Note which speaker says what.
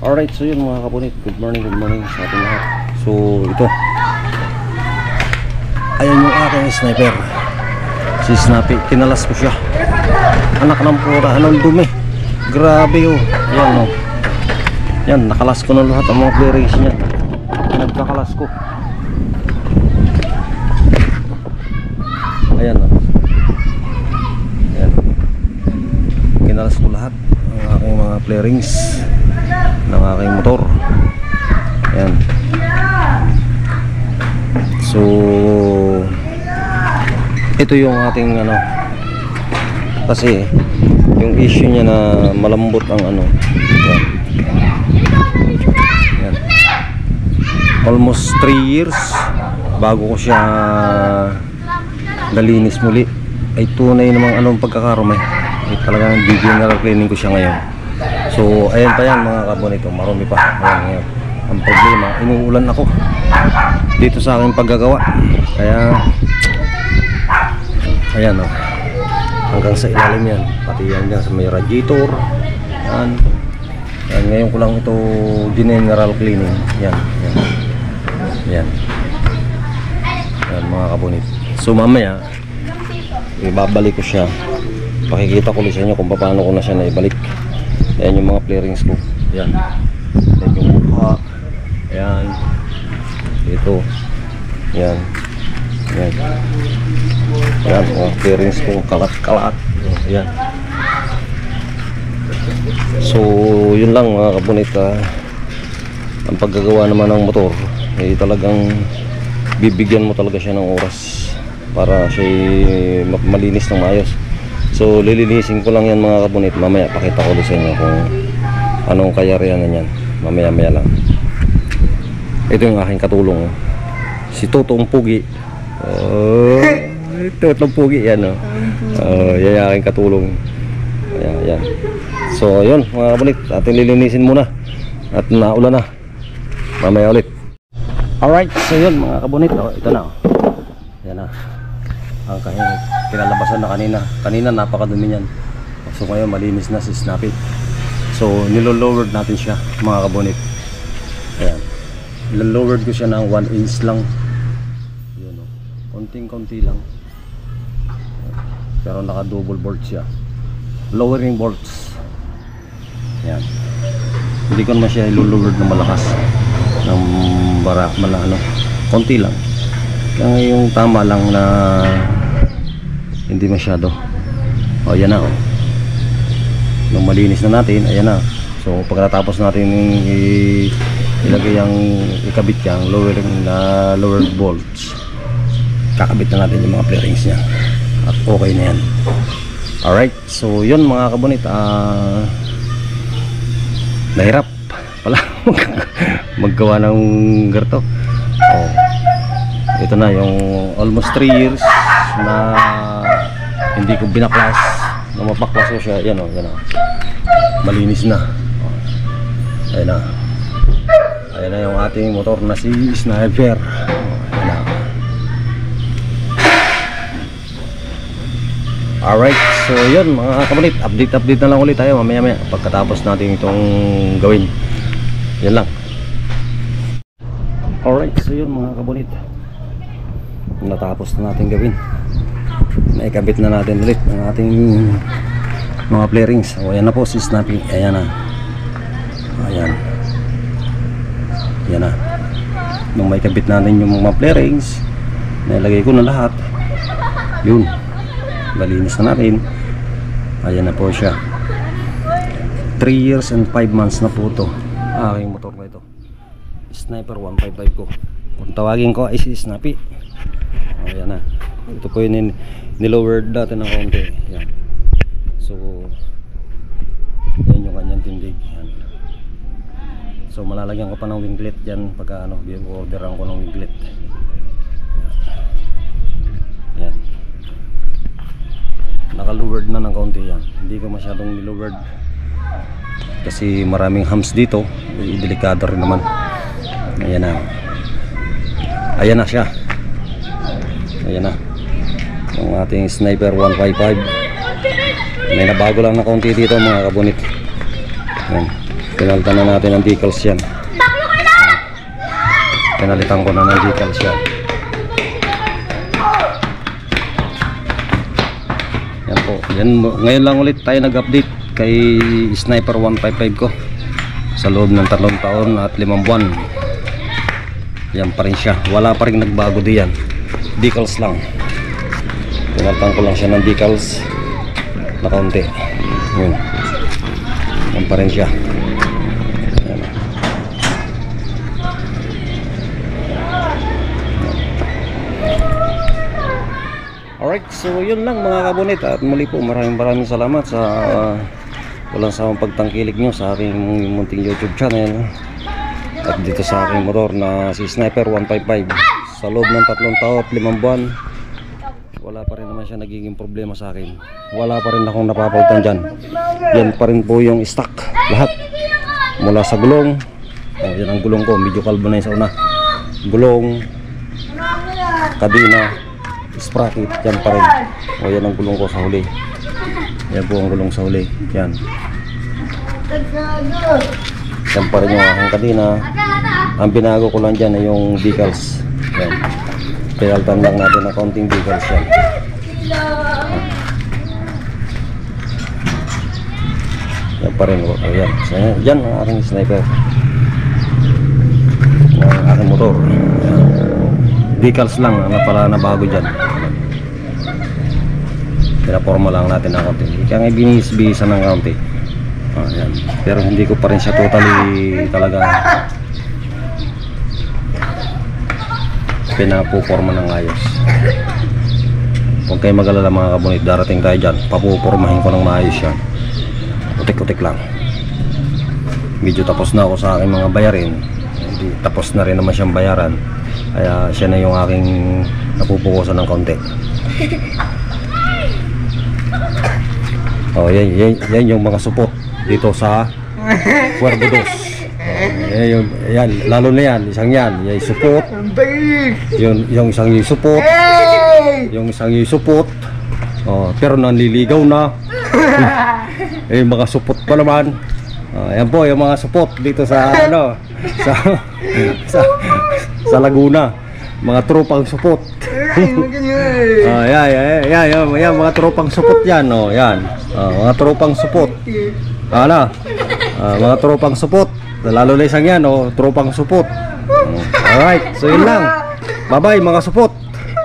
Speaker 1: Alright, so yun mga kabunit, good morning sa ating lahat. So ito, ayan yung aking sniper, si Snappy. Kinalas ko siya, anak ng pura, anong dumi, grabe oh. Ayan oh, yan, nakalas ko na lahat ang mga bearings niya, pinagkakalas ko. Ayan oh, ayan, kinalas ko lahat ang aking mga bearings ng aking motor. Ayan. So ito yung ating ano, kasi yung issue niya na malambot ang ano. Ayan. Ayan. Almost 3 years bago ko siya nalinis muli. Ay tunay namang anong pagkakarumi. Ay talagang general cleaning ko siya ngayon. So ayan pa yan mga kabonito, marami pa. Ayan, ayan. Ang problema, inuulan ako dito sa aking paggagawa, kaya ayan o, hanggang sa ilalim yan, pati yan dyan sa may radiator. Ayan. Ayan, ngayon ko lang ito general cleaning. Yan, yan, yan, yan mga kabonito. So mamaya ibabalik ko siya, pakikita ko ulit sa inyo kung paano ko na siya naibalik. Ayan yung mga flarings ko. Ayan. Ayan yung mukha. Ayan. Ito. Ayan. Ayan. Ayan. Mga flarings ko. Kalat-kalat. Ayan. So, yun lang mga kabunit. Ang paggagawa naman ng motor, eh talagang bibigyan mo talaga siya ng oras para siya malinis ng maayos. So lilinisin ko lang yan mga kabunit. Mamaya pakita ko ulit sa inyo kung anong kayarihan na yan. Mamaya lang. Ito yung aking katulong, si Totong Pugi. Totong Pugi yan oh. Yan yung aking katulong. Ayan, ayan. So yun mga kabunit, ating lilinisin muna at naulan na. Mamaya ulit. Alright, so yun mga kabunit, ito na. Ayan na ang kinalabasan na kanina napakadumi niyan. So ngayon malinis na si Snappy. So nilo-lowered natin siya mga kabonit. Ayan, nilo-lowered ko siya ng 1 inch lang. Yun o, konting-konti lang. Pero naka double bolt siya, lowering bolts. Ayan, hindi ko naman siya ilo-lowered na malakas ng bara, ano, konti lang. Kaya yung tama lang na hindi masyado. O yan na o, nung malinis na natin, ayan na. So pagkatapos natin ilagay ang ikabit yung lower bolts, kakabit na natin yung mga flarings nya at okay na yan. Alright, so yun mga kabunit, nahirap pala maggawa ng garto. Ito na yung almost 3 years na hindi ko binaklas, na mapaklas ko siya. Yan o, yan o, malinis na. Ayan na, ayan na yung ating motor na si Sniper. Ayan na. Alright, so yun mga kabunit, update na lang ulit tayo mamaya pagkatapos natin itong gawin. Yan lang. Alright, so yun mga kabunit, natapos na natin gawin. Naikabit na natin ulit ng ating mga flarings. O ayan na po si Snappy. Ayan na. Ayan. Ayan na. Nung may kabit natin yung mga flarings, nilagay ko na lahat. Yun, malinis na natin. Ayan na po siya. 3 years and 5 months na po ito. Aking motor ko ito, Sniper 155 ko. Kung tawagin ko ay si Snappy. Ayan na. Ito po yung nilowered natin ng konti. Ayan. So yan yung kanyang tindig. Ayan. So malalagyan ko pa ng winglet dyan pagka ano, orderan ko ng winglet. Ayan. Naka-lowered na ng konti yan. Hindi ko masyadong nilowered kasi maraming hams dito. Delikado rin naman. Ayan na. Ayan na siya. Ayan na yung ating Sniper 155. May nabago lang na konti dito mga kabunit. Ayan. Pinalitan na natin ng decals yan. Pinalitan ko na ng decals yan. Yan po. Yan, ngayon lang ulit tayo nag-update kay Sniper 155 ko. Sa loob ng 3 taon at 5 buwan. Yan pa rin siya. Wala pa rin nagbago diyan. Decals lang. Pinalitan ko lang siya ng decals na kaunti. Yun. Yan pa rin siya. Yan. Alright, so yun lang mga kabunit. At muli po maraming salamat sa walang sawang pagtangkilik nyo sa aking munting YouTube channel. At dito sa aking motor na si Sniper 155. Sa loob ng 3 taon at 5 buwan, wala pa rin naman siya nagiging problema sa akin. Wala pa rin akong napapalitan dyan. Yan pa rin po yung stock lahat. Mula sa gulong, yan ang gulong ko, medyo kalbo na yung sa una. Gulong, kadina, sprocket, yan pa rin. O yan ang gulong ko sa huli. Yan po ang gulong sa huli. Yan. Yan pa rin yung aking kadina. Ang binago ko lang dyan ay yung decals. Yan. Pinalitan lang natin ng konting decals yan. Yan pa rin. Yan. So, yan ang aking Sniper. Ang aking motor. Yan. Decals lang ang pala nabago dyan. Pinaporma lang natin ng konti. Kaya nga binis-bisan ng konti. Yan. Pero hindi ko pa rin siya totally talaga pinapuporma ng ayos. Huwag kayo mag-alala mga kabunit, darating tayo dyan, papupormahin ko ng maayos yan. Utik-utik lang. Medyo tapos na ako sa aking mga bayarin, hindi, tapos na rin naman siyang bayaran, kaya siya na yung aking napupukusan ng konti. Oh, yan yung mga support dito sa Cuervo 2. Yan, lalo na yan, isang yan, yung support. Yung isang yung support. Yung isang yung support. Oh, pero nanliligaw na. Yung mga support pa naman. Yan po yung mga support dito sa ano, sa Laguna. Mga tropang support. Yan mga tropang support yan, oh, yan. Mga tropang support. Mga tropang support. Lalo na isang yan, tropang support. Alright, so yun lang. Bye bye mga support.